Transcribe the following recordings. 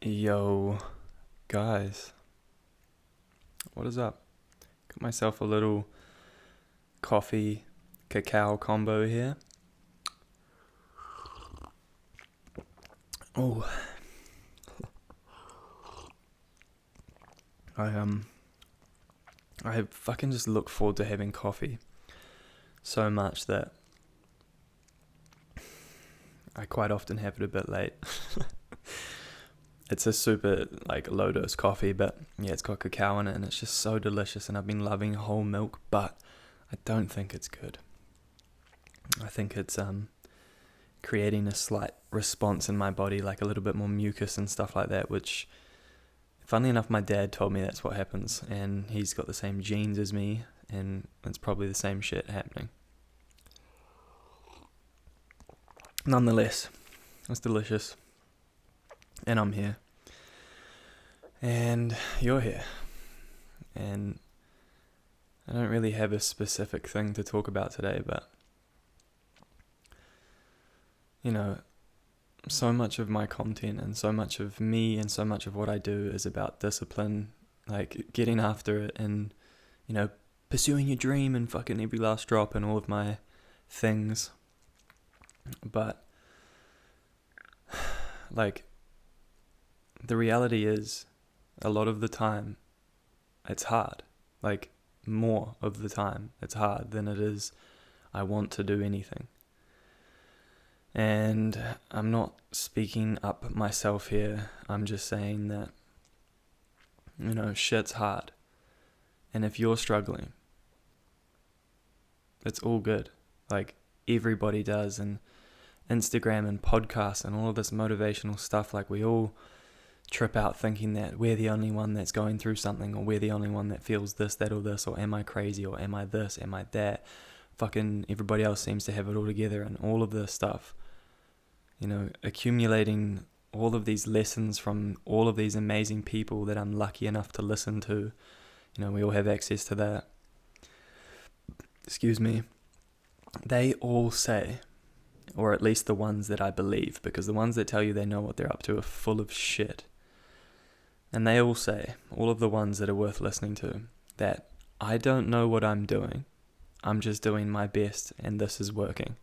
Yo, guys, what is up? Got myself a little coffee cacao combo here. Oh, I I fucking just look forward to having coffee so much that I quite often have it a bit late. It's a super low dose coffee, but yeah, it's got cacao in it and it's just so delicious. And I've been loving whole milk, but I don't think it's good. I think it's creating a slight response in my body, like a little bit more mucus and stuff like that, which, funnily enough, my dad told me that's what happens, and he's got the same genes as me, and it's probably the same shit happening. Nonetheless, it's delicious, and I'm here, and you're here, and I don't really have a specific thing to talk about today, but so much of my content and so much of me and so much of what I do is about discipline, like getting after it and, pursuing your dream and fucking every last drop and all of my things. But, the reality is, a lot of the time, it's hard. More of the time, it's hard than it is I want to do anything. And I'm not speaking up myself here. I'm just saying that, shit's hard. And if you're struggling, it's all good. Everybody does. And Instagram and podcasts and all of this motivational stuff, we all trip out thinking that we're the only one that's going through something, or we're the only one that feels this, that, or this, or am I crazy, or am I this, am I that? Fucking everybody else seems to have it all together, and all of this stuff. Accumulating all of these lessons from all of these amazing people that I'm lucky enough to listen to. We all have access to that. Excuse me. They all say, or at least the ones that I believe, because the ones that tell you they know what they're up to are full of shit. And they all say, all of the ones that are worth listening to, that I don't know what I'm doing. I'm just doing my best and this is working.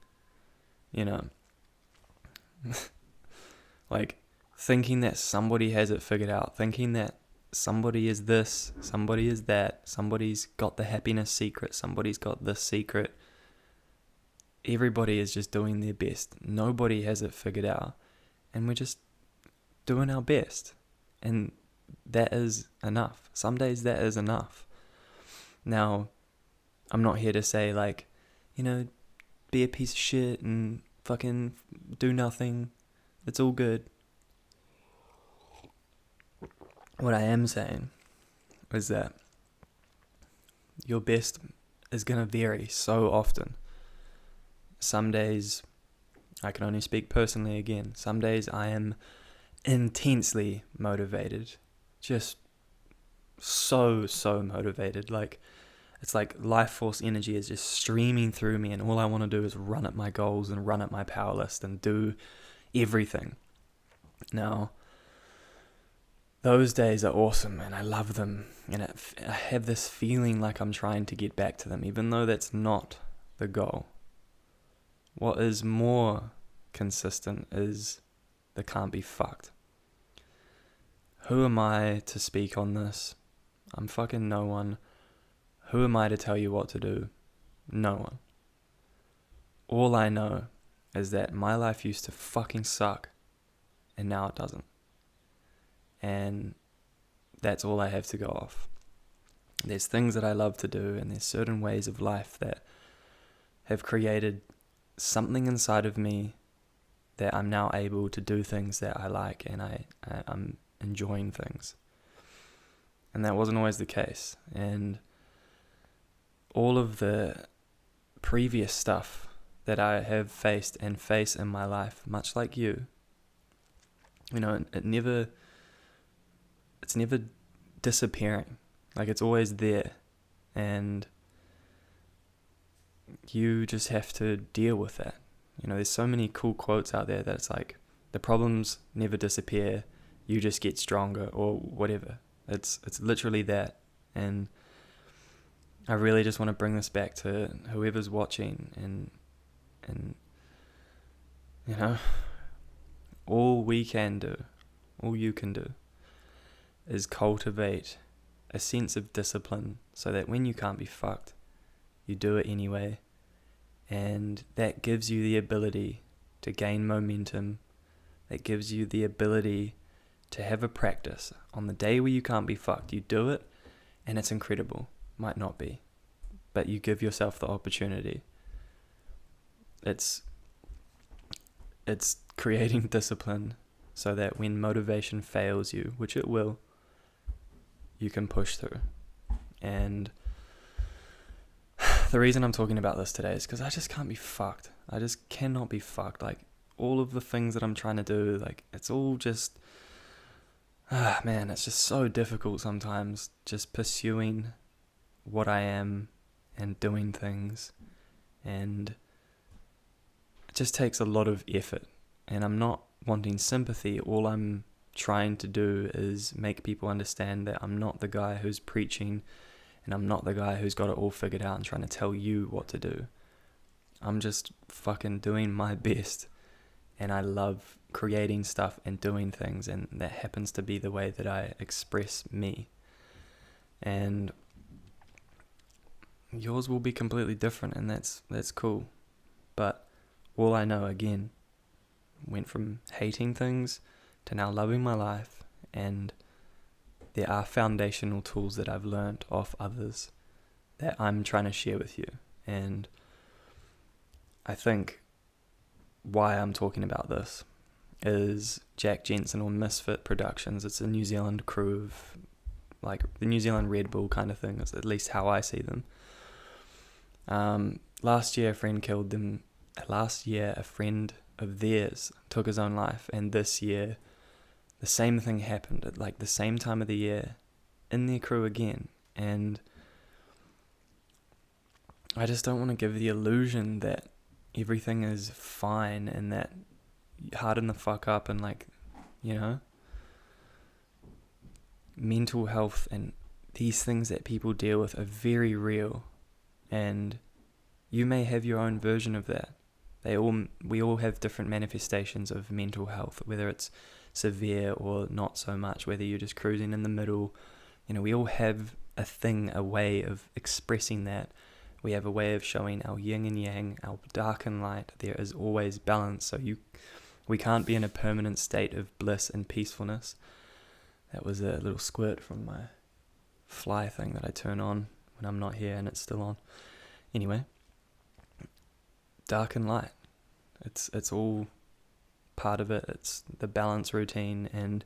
Thinking that somebody has it figured out, thinking that somebody is this, somebody is that, somebody's got the happiness secret, somebody's got this secret. Everybody is just doing their best. Nobody has it figured out. And we're just doing our best. And that is enough. Some days that is enough. Now, I'm not here to say be a piece of shit and fucking do nothing. It's all good. What I am saying is that your best is going to vary so often. Some days, I can only speak personally again, some days I am intensely motivated. Just so motivated. It's like life force energy is just streaming through me, and all I want to do is run at my goals and run at my power list and do everything. Now, those days are awesome and I love them, and I have this feeling like I'm trying to get back to them, even though that's not the goal. What is more consistent is the can't be fucked. Who am I to speak on this? I'm fucking no one. Who am I to tell you what to do? No one. All I know is that my life used to fucking suck, and now it doesn't. And that's all I have to go off. There's things that I love to do, and there's certain ways of life that have created something inside of me that I'm now able to do things that I like, and I'm enjoying things. And that wasn't always the case. And all of the previous stuff that I have faced and face in my life, much like you, it's never disappearing. It's always there. And you just have to deal with that. There's so many cool quotes out there that it's the problems never disappear, you just get stronger or whatever. It's literally that. And I really just want to bring this back to whoever's watching, and you know, all we can do, all you can do, is cultivate a sense of discipline so that when you can't be fucked, you do it anyway. And that gives you the ability to gain momentum. That gives you the ability to have a practice. On the day where you can't be fucked, you do it, and it's incredible. Might not be, but you give yourself the opportunity. It's creating discipline so that when motivation fails you, which it will, you can push through. And the reason I'm talking about this today is because I just can't be fucked. I just cannot be fucked. Like, all of the things that I'm trying to do, like, it's all just, man, it's just so difficult sometimes, just pursuing what I am and doing things. And it just takes a lot of effort. And I'm not wanting sympathy. All I'm trying to do is make people understand that I'm not the guy who's preaching, and I'm not the guy who's got it all figured out and trying to tell you what to do. I'm just fucking doing my best, and I love creating stuff and doing things, and that happens to be the way that I express me. And yours will be completely different, and that's cool. But all I know, again, went from hating things to now loving my life, and there are foundational tools that I've learned off others that I'm trying to share with you. And I think why I'm talking about this is Jack Jensen or Misfit Productions. It's a New Zealand crew of, like, the New Zealand Red Bull kind of thing. That's at least how I see them. Last year a friend killed them. Last year a friend of theirs took his own life, and this year the same thing happened at like the same time of the year in their crew again. And I just don't want to give the illusion that everything is fine and that harden the fuck up, and, like, you know, mental health and these things that people deal with are very real, and you may have your own version of that. We all have different manifestations of mental health, whether it's severe or not so much, whether you're just cruising in the middle. You know, we all have a thing, a way of expressing that. We have a way of showing our yin and yang, our dark and light. There is always balance, so we can't be in a permanent state of bliss and peacefulness. That was a little squirt from my fly thing that I turn on when I'm not here, and it's still on. Anyway, dark and light, it's all part of it. It's the balance routine, and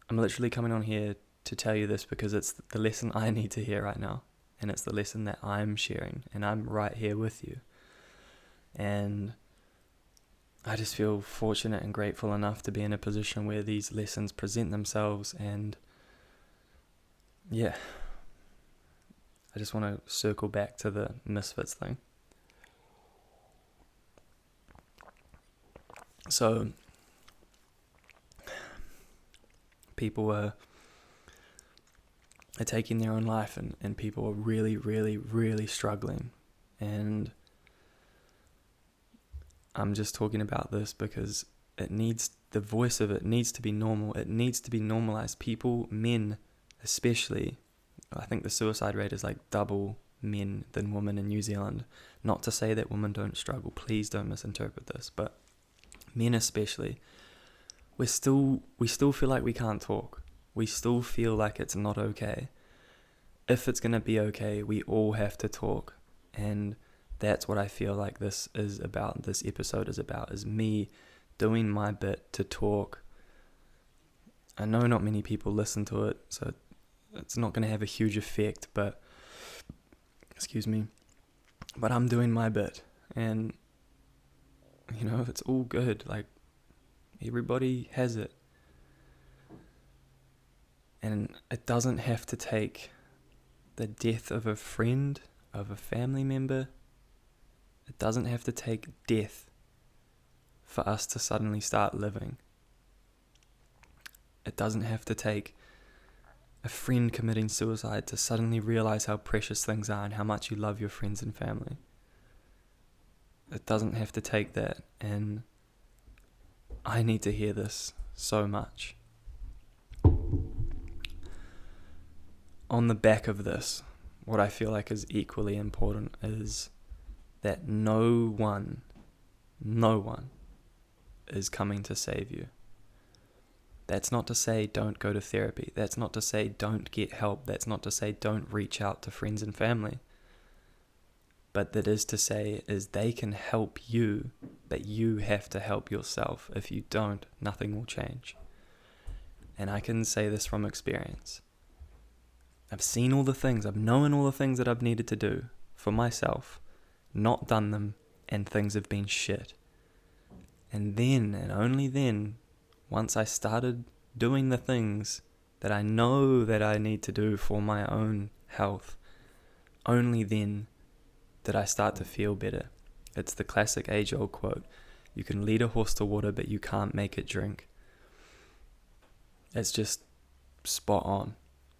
I'm literally coming on here to tell you this because it's the lesson I need to hear right now, and it's the lesson that I'm sharing, and I'm right here with you. And I just feel fortunate and grateful enough to be in a position where these lessons present themselves. And yeah, I just want to circle back to the Misfits thing. So people are taking their own life, and people are really, really, really struggling. And I'm just talking about this because the voice of it needs to be normal. It needs to be normalized. People, men especially, I think the suicide rate is like double men than women in New Zealand. Not to say that women don't struggle, please don't misinterpret this, but men especially, we still feel like we can't talk. We still feel like it's not okay. If it's going to be okay, we all have to talk. And that's what I feel like this is about. This episode is about, is me doing my bit to talk. I know not many people listen to it, so it's not going to have a huge effect, but I'm doing my bit. And, you know, it's all good. Like, everybody has it. And it doesn't have to take the death of a friend, of a family member. It doesn't have to take death for us to suddenly start living. It doesn't have to take a friend committing suicide to suddenly realize how precious things are and how much you love your friends and family. It doesn't have to take that, and I need to hear this so much. On the back of this, what I feel like is equally important is that no one is coming to save you. That's not to say don't go to therapy. That's not to say don't get help. That's not to say don't reach out to friends and family. But that is to say is they can help you, but you have to help yourself. If you don't, nothing will change. And I can say this from experience. I've seen all the things, I've known all the things that I've needed to do for myself, not done them, and things have been shit. And then, and only then, once I started doing the things that I know that I need to do for my own health, only then did I start to feel better. It's the classic age-old quote, you can lead a horse to water, but you can't make it drink. It's just spot on.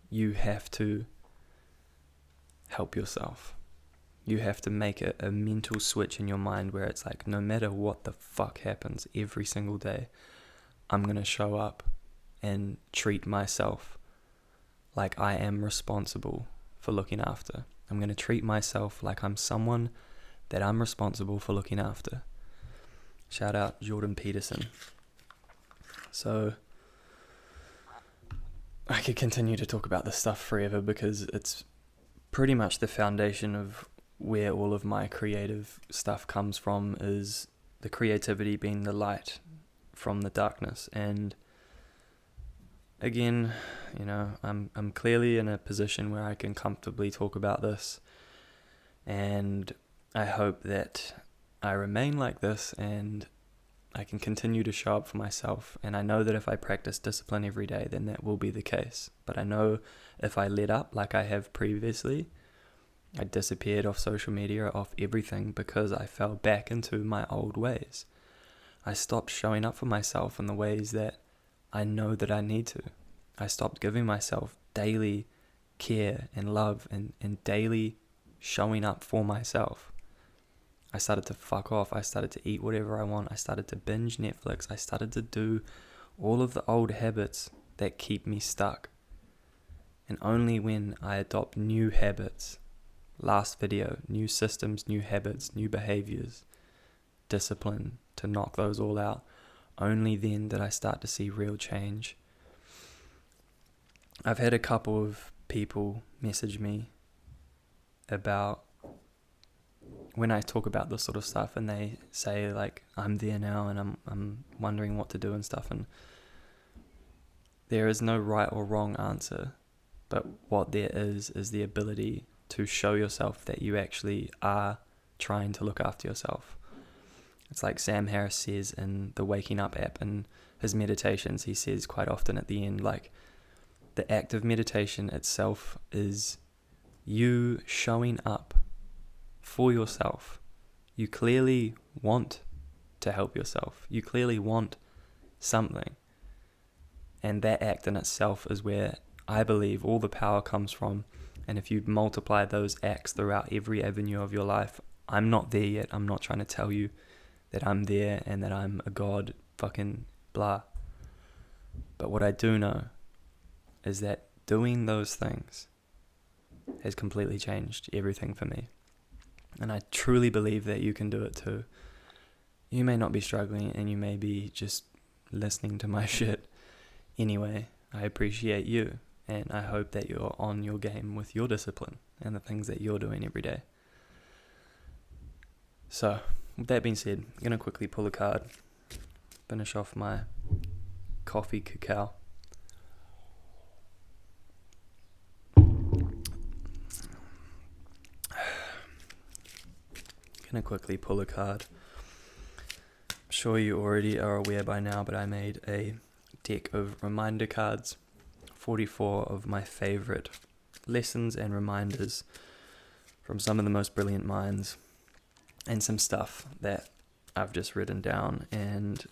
You have to help yourself. You have to make it a mental switch in your mind where it's like, no matter what the fuck happens every single day, I'm going to show up and treat myself like I am responsible for looking after. I'm going to treat myself like I'm someone that I'm responsible for looking after. Shout out Jordan Peterson. So I could continue to talk about this stuff forever because it's pretty much the foundation of where all of my creative stuff comes from, is the creativity being the light from the darkness. And again, I'm clearly in a position where I can comfortably talk about this, and I hope that I remain like this and I can continue to show up for myself. And I know that if I practice discipline every day, then that will be the case. But I know if I let up like I have previously, I disappeared off social media, off everything, because I fell back into my old ways. I stopped showing up for myself in the ways that I know that I need to. I stopped giving myself daily care and love and daily showing up for myself. I started to fuck off. I started to eat whatever I want. I started to binge Netflix. I started to do all of the old habits that keep me stuck. And only when I adopt new habits, last video, new systems, new habits, new behaviors, discipline to knock those all out, only then did I start to see real change. I've had a couple of people message me about when I talk about this sort of stuff, and they say like, I'm there now and I'm wondering what to do and stuff, and there is no right or wrong answer, but what there is the ability to show yourself that you actually are trying to look after yourself. It's like Sam Harris says in the Waking Up app and his meditations. He says quite often at the end, like, the act of meditation itself is you showing up for yourself. You clearly want to help yourself. You clearly want something. And that act in itself is where I believe all the power comes from. And if you multiply those acts throughout every avenue of your life, I'm not there yet. I'm not trying to tell you that I'm there and that I'm a god, fucking blah. But what I do know is that doing those things has completely changed everything for me. And I truly believe that you can do it too. You may not be struggling and you may be just listening to my shit. Anyway, I appreciate you, and I hope that you're on your game with your discipline and the things that you're doing every day. So, with that being said, I'm going to quickly pull a card, finish off my coffee cacao. Going to quickly pull a card. I'm sure you already are aware by now, but I made a deck of reminder cards, 44 of my favorite lessons and reminders from some of the most brilliant minds, and some stuff that I've just written down and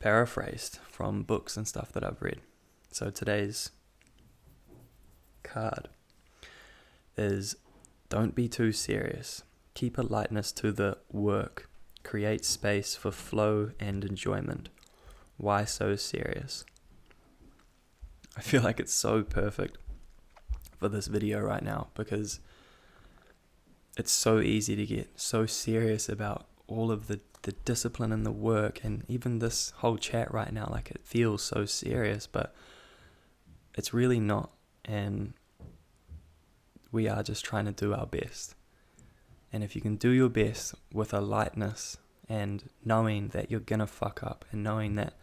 paraphrased from books and stuff that I've read. So today's card is, don't be too serious. Keep a lightness to the work. Create space for flow and enjoyment. Why so serious? I feel like it's so perfect for this video right now, because it's so easy to get so serious about all of the discipline and the work, and even this whole chat right now, like it feels so serious, but it's really not. And we are just trying to do our best. And if you can do your best with a lightness and knowing that you're gonna fuck up and knowing that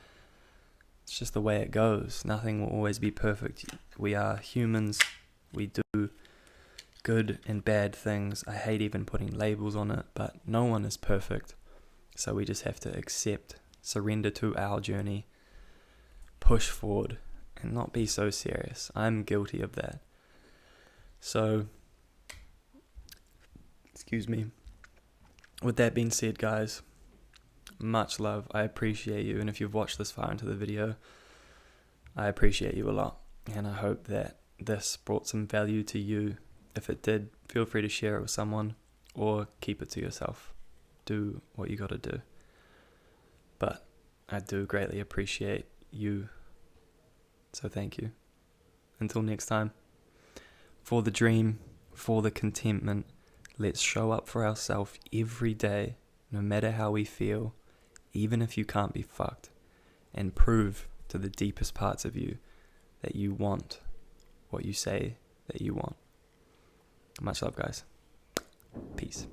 it's just the way it goes, nothing will always be perfect. We are humans. We do good and bad things. I hate even putting labels on it, but no one is perfect. So we just have to accept, surrender to our journey, push forward, and not be so serious. I'm guilty of that. So, excuse me. With that being said, guys, much love. I appreciate you. And if you've watched this far into the video, I appreciate you a lot. And I hope that this brought some value to you. If it did, feel free to share it with someone or keep it to yourself. Do what you gotta do. But I do greatly appreciate you. So thank you. Until next time. For the dream, for the contentment, let's show up for ourselves every day, no matter how we feel, even if you can't be fucked, and prove to the deepest parts of you that you want what you say that you want. Much love, guys. Peace.